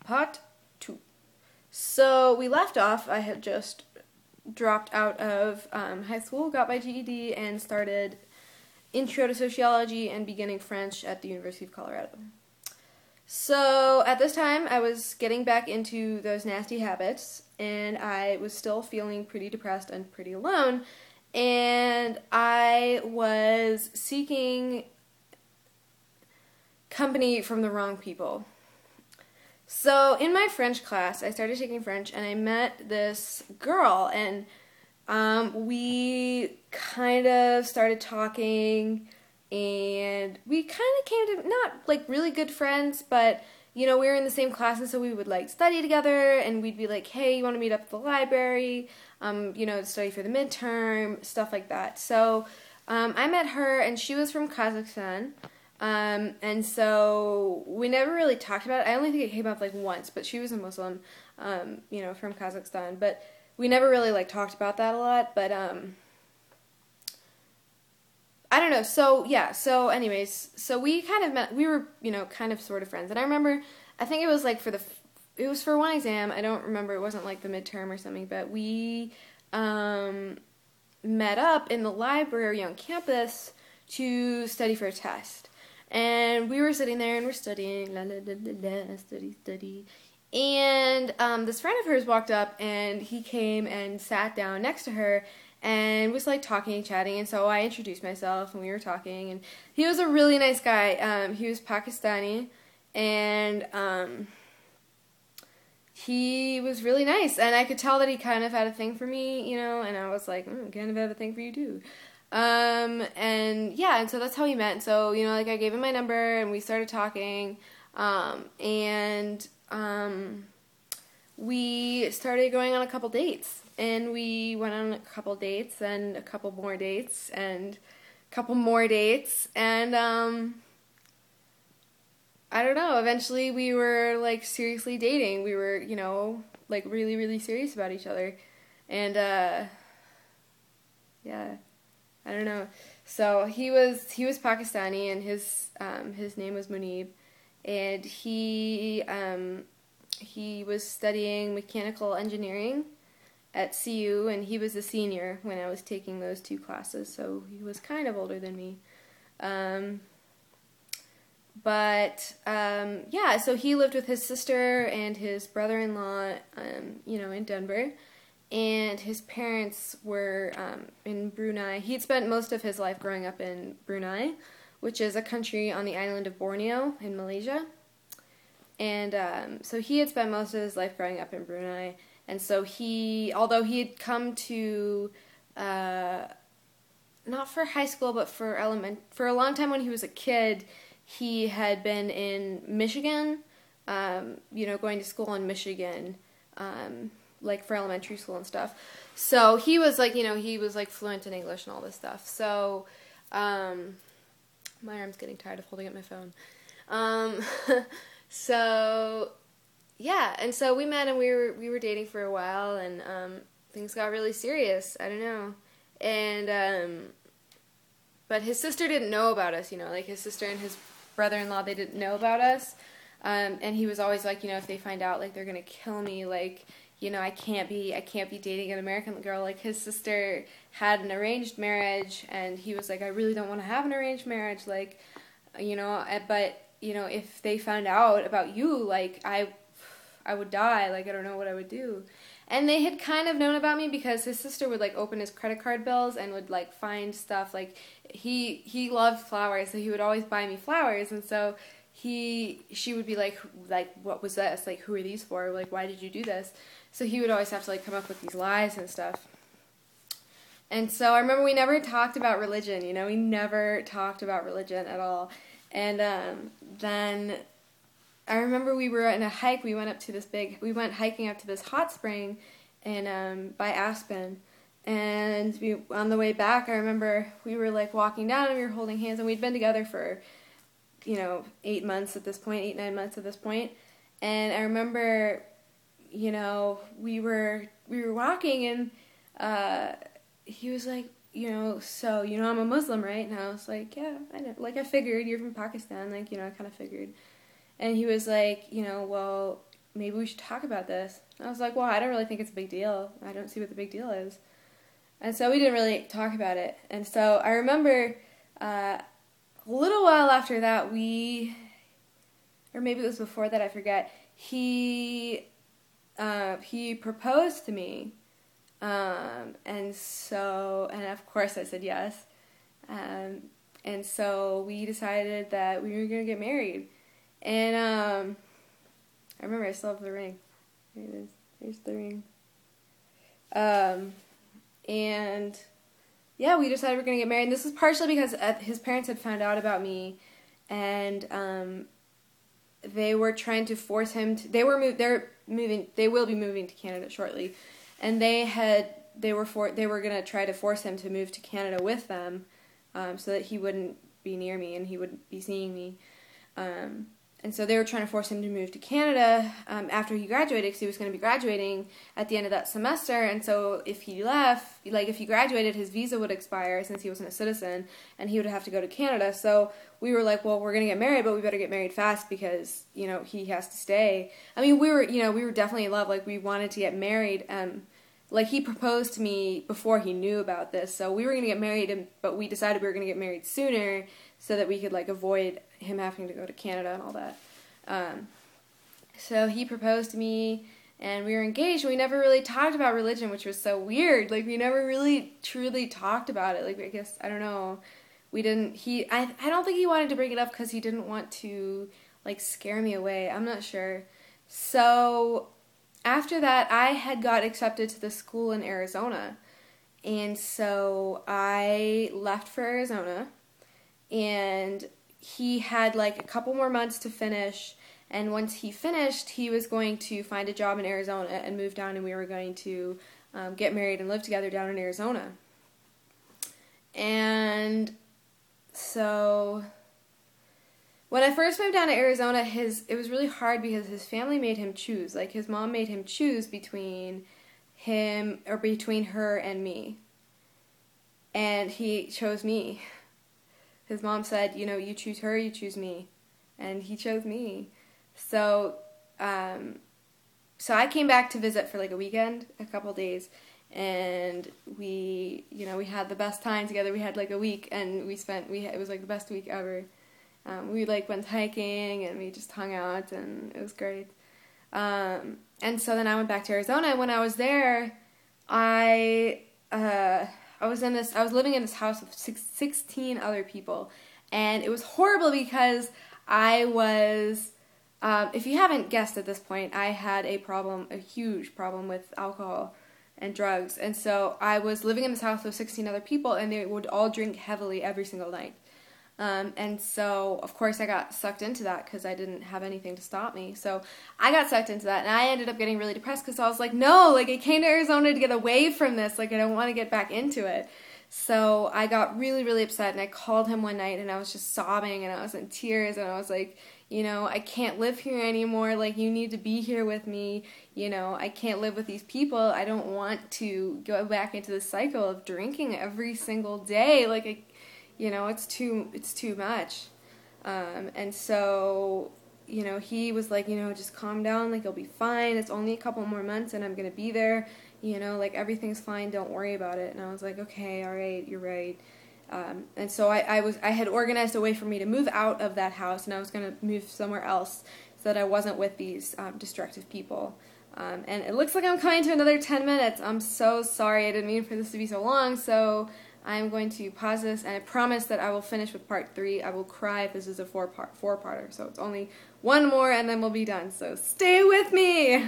Part 2. So we left off, I had just dropped out of high school, got my GED, and started Intro to Sociology and beginning French at the University of Colorado. So at this time, I was getting back into those nasty habits, and I was still feeling pretty depressed and pretty alone, and I was seeking company from the wrong people. So in my French class, I started taking French, and I met this girl, and we kind of started talking, and we kind of came to, not like really good friends, but you know, we were in the same classes, so we would like study together, and we'd be like, hey, you want to meet up at the library, you know, to study for the midterm, stuff like that. So I met her, and she was from Kazakhstan. And so we never really talked about it. I only think it came up like once, but she was a Muslim, you know, from Kazakhstan, but we never really like talked about that a lot, but, I don't know. So yeah, so anyways, so we kind of met, we were, you know, kind of sort of friends. And I remember, I think it was like it was for one exam. I don't remember. It wasn't like the midterm or something, but we, met up in the library on campus to study for a test. And we were sitting there and we're studying, la la la la la, study. And this friend of hers walked up, and he came and sat down next to her and was like talking, chatting. And so I introduced myself, and we were talking. And he was a really nice guy. He was Pakistani, and he was really nice. And I could tell that he kind of had a thing for me, you know. And I was like, kind of have a thing for you too. And yeah, and so that's how we met. And so, you know, like I gave him my number, and we started talking, and we started going on a couple dates, and we went on a couple dates, and a couple more dates, and a couple more dates, and, I don't know, eventually we were, like, seriously dating. We were, you know, like, really, really serious about each other, and, yeah. I don't know. So he was Pakistani, and his name was Munib, and he was studying mechanical engineering at CU, and he was a senior when I was taking those two classes, so he was kind of older than me. Yeah, so he lived with his sister and his brother-in-law, you know, in Denver. And his parents were in Brunei. He'd spent most of his life growing up in Brunei, which is a country on the island of Borneo in Malaysia. And so he had spent most of his life growing up in Brunei. And so although he had come to, not for high school, but for a long time when he was a kid, he had been in Michigan, you know, going to school in Michigan, like for elementary school and stuff. So he was like, you know, he was like fluent in English and all this stuff. So, my arm's getting tired of holding up my phone. So, yeah, and so we met, and we were dating for a while, and, things got really serious. I don't know. And, but his sister didn't know about us, you know, like his sister and his brother-in-law, they didn't know about us. And he was always like, you know, if they find out, like, they're gonna kill me, like, you know, I can't be dating an American girl. Like, his sister had an arranged marriage, and he was like, I really don't want to have an arranged marriage, like, you know, but, you know, if they found out about you, like, I would die, like, I don't know what I would do. And they had kind of known about me because his sister would, like, open his credit card bills and would, like, find stuff, like, he loved flowers, so he would always buy me flowers, and so she would be like, what was this? Like, who are these for? Like, why did you do this? So he would always have to, like, come up with these lies and stuff. And so I remember we never talked about religion, you know, we never talked about religion at all. And then I remember we were on a hike, we went hiking up to this hot spring by Aspen. And on the way back, I remember we were, like, walking down, and we were holding hands, and we'd been together for, you know, 8 months at this point, 8-9 months at this point. And I remember, you know, we were walking, and he was like, you know, so, you know, I'm a Muslim, right? And I was like, yeah, I know. Like, I figured, you're from Pakistan, like, you know, I kind of figured. And he was like, you know, well, maybe we should talk about this. And I was like, well, I don't really think it's a big deal. I don't see what the big deal is. And so we didn't really talk about it. And so I remember a little while after that, or maybe it was before that, I forget, he proposed to me. And of course I said yes. And so we decided that we were going to get married. And I remember I still have the ring. Here it is. Here's the ring. And yeah, we decided we're going to get married. And this was partially because his parents had found out about me, and they were trying to force him to, they will be moving to Canada shortly. And they were going to try to force him to move to Canada with them, so that he wouldn't be near me and he wouldn't be seeing me. And so they were trying to force him to move to Canada after he graduated, because he was going to be graduating at the end of that semester. And so if he left, like if he graduated, his visa would expire since he wasn't a citizen, and he would have to go to Canada. So we were like, well, we're going to get married, but we better get married fast because, you know, he has to stay. I mean, we were definitely in love. Like, we wanted to get married. Like, he proposed to me before he knew about this. So we were going to get married, but we decided we were going to get married sooner so that we could, like, avoid him having to go to Canada and all that. So he proposed to me, and we were engaged. We never really talked about religion, which was so weird. Like, we never really truly talked about it. Like, I guess, I don't know. We didn't, I don't think he wanted to bring it up because he didn't want to, like, scare me away. I'm not sure. So after that, I had got accepted to the school in Arizona. And so I left for Arizona, and he had like a couple more months to finish, and once he finished, he was going to find a job in Arizona and move down, and we were going to get married and live together down in Arizona. And so when I first moved down to Arizona, it was really hard because his family made him choose. Like, his mom made him choose between her and me. And he chose me. His mom said, you know, you choose her, you choose me. And he chose me. So, so I came back to visit for like a weekend, a couple days, and we had the best time together. We had like a week, and it was like the best week ever. We like went hiking, and we just hung out, and it was great. And so then I went back to Arizona, and when I was there, I was living in this house with 16 other people, and it was horrible because I was, if you haven't guessed at this point, I had a huge problem with alcohol and drugs, and so I was living in this house with 16 other people, and they would all drink heavily every single night. And so, of course, I got sucked into that because I didn't have anything to stop me. So I got sucked into that, and I ended up getting really depressed because I was like, no, like, I came to Arizona to get away from this. Like, I don't want to get back into it. So I got really, really upset, and I called him one night, and I was just sobbing, and I was in tears, and I was like, you know, I can't live here anymore. Like, you need to be here with me. You know, I can't live with these people. I don't want to go back into the cycle of drinking every single day. Like, you know, it's too much. And so, you know, he was like, you know, just calm down, like, you'll be fine. It's only a couple more months, and I'm going to be there. You know, like, everything's fine. Don't worry about it. And I was like, okay, all right, you're right. And so I had organized a way for me to move out of that house, and I was going to move somewhere else so that I wasn't with these destructive people. And it looks like I'm coming to another 10 minutes. I'm so sorry. I didn't mean for this to be so long, so I'm going to pause this, and I promise that I will finish with part 3. I will cry if this is a four-parter, so it's only one more, and then we'll be done. So stay with me!